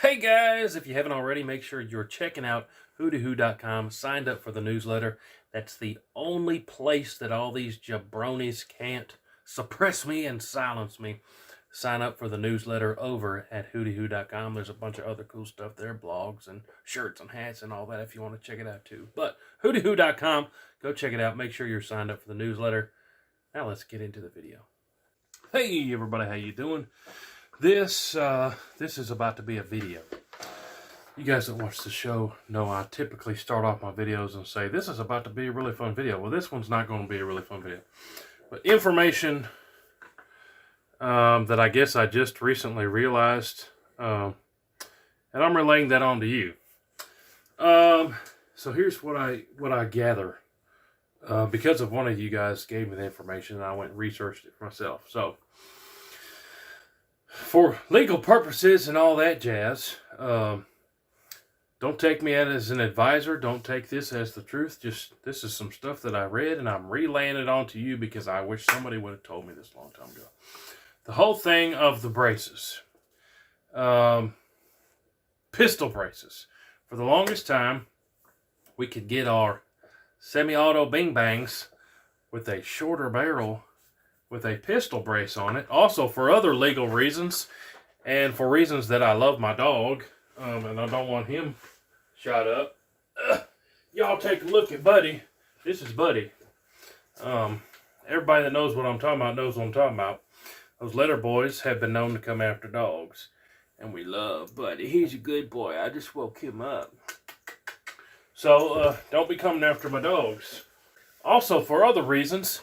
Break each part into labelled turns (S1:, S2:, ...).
S1: Hey guys, if you haven't already, make sure you're checking out WHOTEEWHO.com, signed up for the newsletter. That's the only place that all these jabronis can't suppress me and silence me. Sign up for the newsletter over at WHOTEEWHO.com. There's a bunch of other cool stuff there, blogs and shirts and hats and all that if you want to check it out too. But WHOTEEWHO.com, go check it out. Make sure you're signed up for the newsletter. Now let's get into the video. Hey everybody, how you doing? This is about to be a video. You guys that watch the show know I typically start off my videos and say, this is about to be a really fun video. Well, this one's not going to be a really fun video. But information that I guess I just recently realized, and I'm relaying that on to you. So here's what I gather. Because of one of you guys gave me the information, and I went and researched it myself. So, for legal purposes and all that jazz, don't take me as an advisor. Don't take this as the truth. This is some stuff that I read, and I'm relaying it on to you because I wish somebody would have told me this a long time ago. The whole thing of the braces. Pistol braces. For the longest time, we could get our semi-auto bing-bangs with a shorter barrel with a pistol brace on it. Also for other legal reasons and for reasons that I love my dog and I don't want him shot up. Y'all take a look at Buddy. This is Buddy. Everybody that knows what I'm talking about knows what I'm talking about. Those letter boys have been known to come after dogs. And we love Buddy. He's a good boy. I just woke him up. So, don't be coming after my dogs. Also, for other reasons,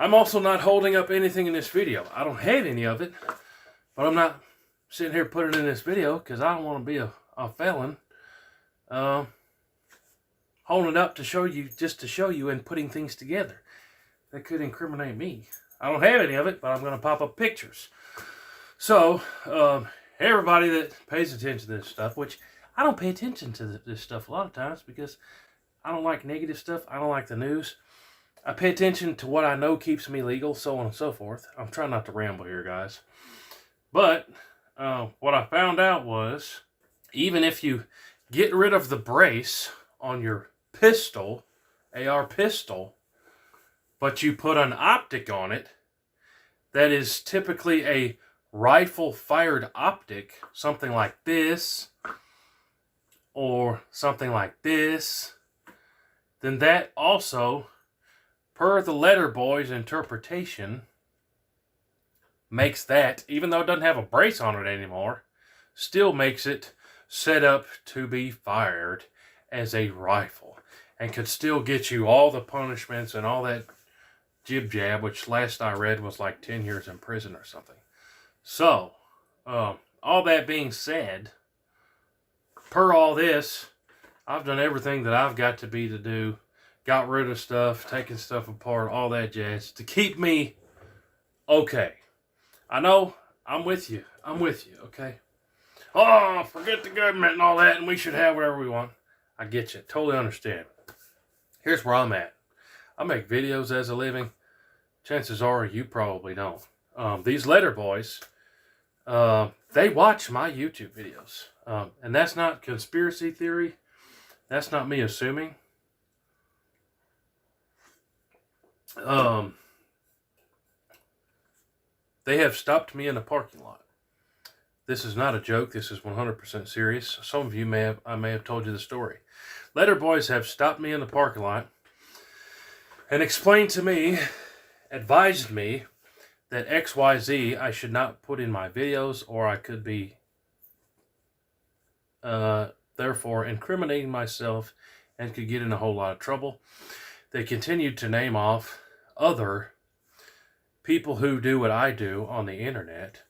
S1: I'm also not holding up anything in this video. I don't have any of it, but I'm not sitting here putting it in this video because I don't want to be a felon. Holding it up to show you, just to show you and putting things together that could incriminate me. I don't have any of it, but I'm going to pop up pictures. So, everybody that pays attention to this stuff, which I don't pay attention to this stuff a lot of times because I don't like negative stuff. I don't like the news. I pay attention to what I know keeps me legal, so on and so forth. I'm trying not to ramble here, guys. But what I found out was, even if you get rid of the brace on your pistol, AR pistol, but you put an optic on it, that is typically a rifle-fired optic, something like this, or something like this, then that also, per the letter boy's interpretation, makes that, even though it doesn't have a brace on it anymore, still makes it set up to be fired as a rifle and could still get you all the punishments and all that jib-jab, which last I read was like 10 years in prison or something. So, all that being said, per all this, I've done everything that I've got to do. Got rid of stuff, taking stuff apart, all that jazz, to keep me okay. I know, I'm with you, okay? Oh, forget the government and all that, and we should have whatever we want. I get you, totally understand. Here's where I'm at. I make videos as a living. Chances are you probably don't. These letter boys, they watch my YouTube videos. And that's not conspiracy theory. That's not me assuming. They have stopped me in a parking lot. This is not a joke. This is 100% serious. Some of you I may have told you the story. Letter boys have stopped me in the parking lot and explained to me, advised me that XYZ I should not put in my videos, or I could be therefore incriminating myself and could get in a whole lot of trouble. They continued to name off other people who do what I do on the internet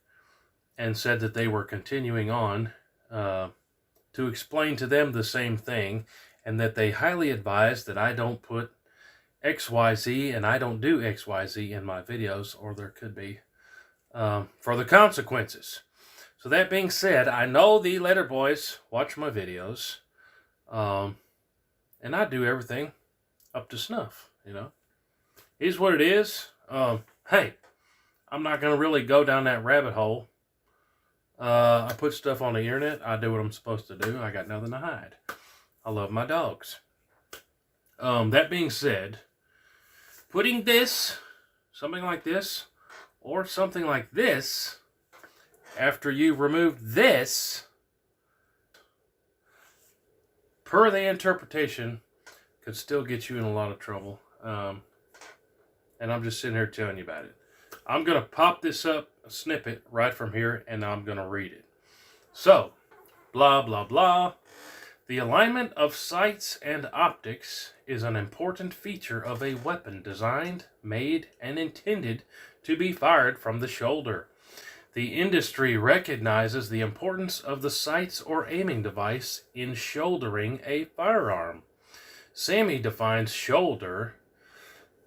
S1: and said that they were continuing on to explain to them the same thing, and that they highly advise that I don't put XYZ and I don't do XYZ in my videos, or there could be further consequences. So that being said, I know the letter boys watch my videos, and I do everything up to snuff, you know. Is what it is. Hey, I'm not going to really go down that rabbit hole I put stuff on the internet. I do what I'm supposed to do. I got nothing to hide. I love my dogs. That being said, putting this, something like this, or something like this, after you've removed this, per the interpretation, could still get you in a lot of trouble. And I'm just sitting here telling you about it. I'm going to pop this up, a snippet, right from here, and I'm going to read it. So, blah, blah, blah. The alignment of sights and optics is an important feature of a weapon designed, made, and intended to be fired from the shoulder. The industry recognizes the importance of the sights or aiming device in shouldering a firearm. SAMI defines shoulder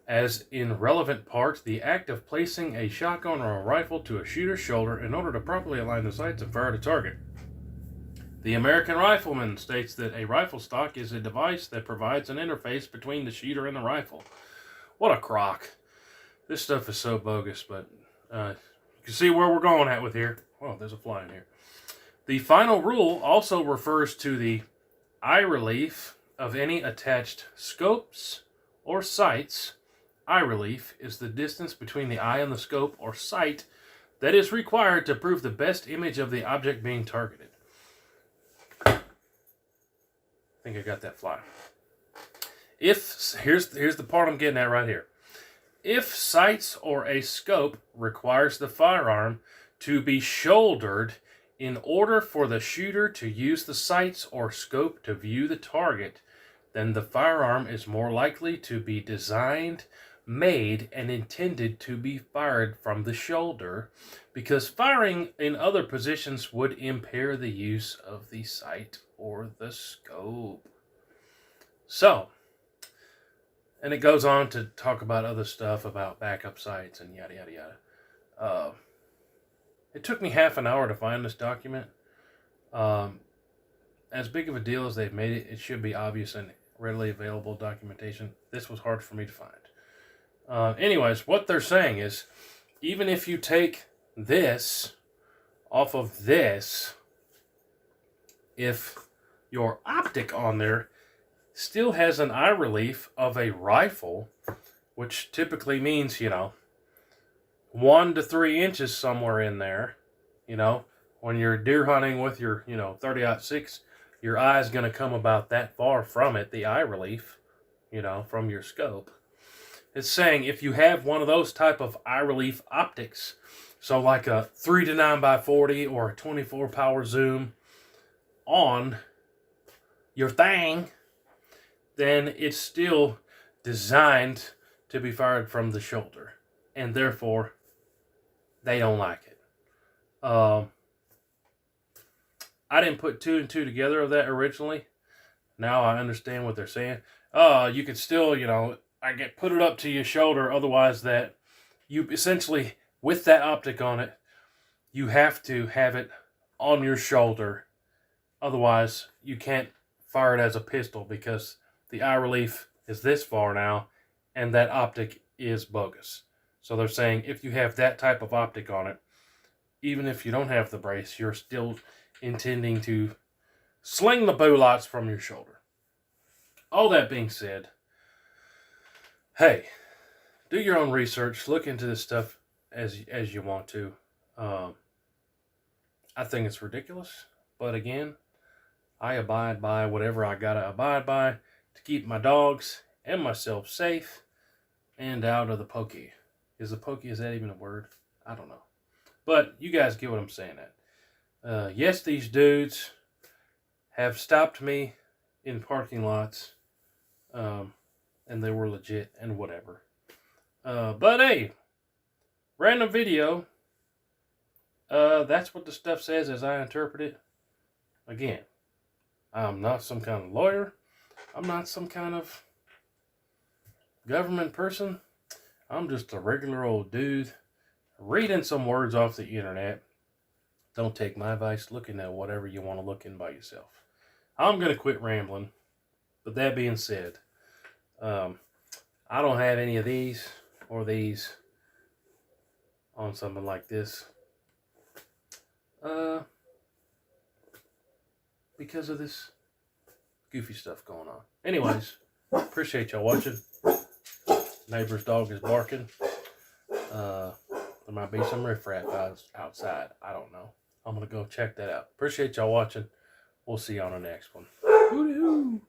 S1: as, in relevant part, the act of placing a shotgun or a rifle to a shooter's shoulder in order to properly align the sights and fire at a target. The American Rifleman states that a rifle stock is a device that provides an interface between the shooter and the rifle. What a crock. This stuff is so bogus, but you can see where we're going at with here. Oh, there's a fly in here. The final rule also refers to the eye relief of any attached scopes or sights. Eye relief is the distance between the eye and the scope or sight that is required to prove the best image of the object being targeted. I think I got that fly. Here's the part I'm getting at right here. If sights or a scope requires the firearm to be shouldered in order for the shooter to use the sights or scope to view the target, then the firearm is more likely to be designed, made, and intended to be fired from the shoulder, because firing in other positions would impair the use of the sight or the scope. So, and it goes on to talk about other stuff about backup sights and yada yada yada. It took me half an hour to find this document. As big of a deal as they've made it, it should be obvious and readily available documentation. This was hard for me to find. Anyways, what they're saying is, even if you take this off of this, if your optic on there still has an eye relief of a rifle, which typically means, 1 to 3 inches somewhere in there, when you're deer hunting with your, 30-06, your eye's going to come about that far from it, the eye relief, from your scope. It's saying if you have one of those type of eye relief optics, so like a 3 to 9x40 or a 24 power zoom on your thing, then it's still designed to be fired from the shoulder, and therefore they don't like it. I didn't put 2 and 2 together of that originally. Now I understand what they're saying. You could still, put it up to your shoulder, otherwise that you essentially, with that optic on it, you have to have it on your shoulder. Otherwise, you can't fire it as a pistol because the eye relief is this far now, and that optic is bogus. So they're saying if you have that type of optic on it, even if you don't have the brace, you're still intending to sling the bullets from your shoulder. All that being said, hey, do your own research. Look into this stuff as you want to. I think it's ridiculous, but again, I abide by whatever I gotta abide by to keep my dogs and myself safe and out of the pokey. Is that even a word? I don't know. But you guys get what I'm saying at. Yes, these dudes have stopped me in parking lots, and they were legit and whatever. But hey, random video. That's what the stuff says as I interpret it. Again, I'm not some kind of lawyer. I'm not some kind of government person. I'm just a regular old dude reading some words off the internet. Don't take my advice. Look into whatever you want to look in by yourself. I'm going to quit rambling. But that being said, I don't have any of these or these on something like this. because of this goofy stuff going on. Anyways, appreciate y'all watching. Neighbor's dog is barking. There might be some riffraff outside. I don't know. I'm going to go check that out. Appreciate y'all watching. We'll see you on the next one. Hooty-hoo.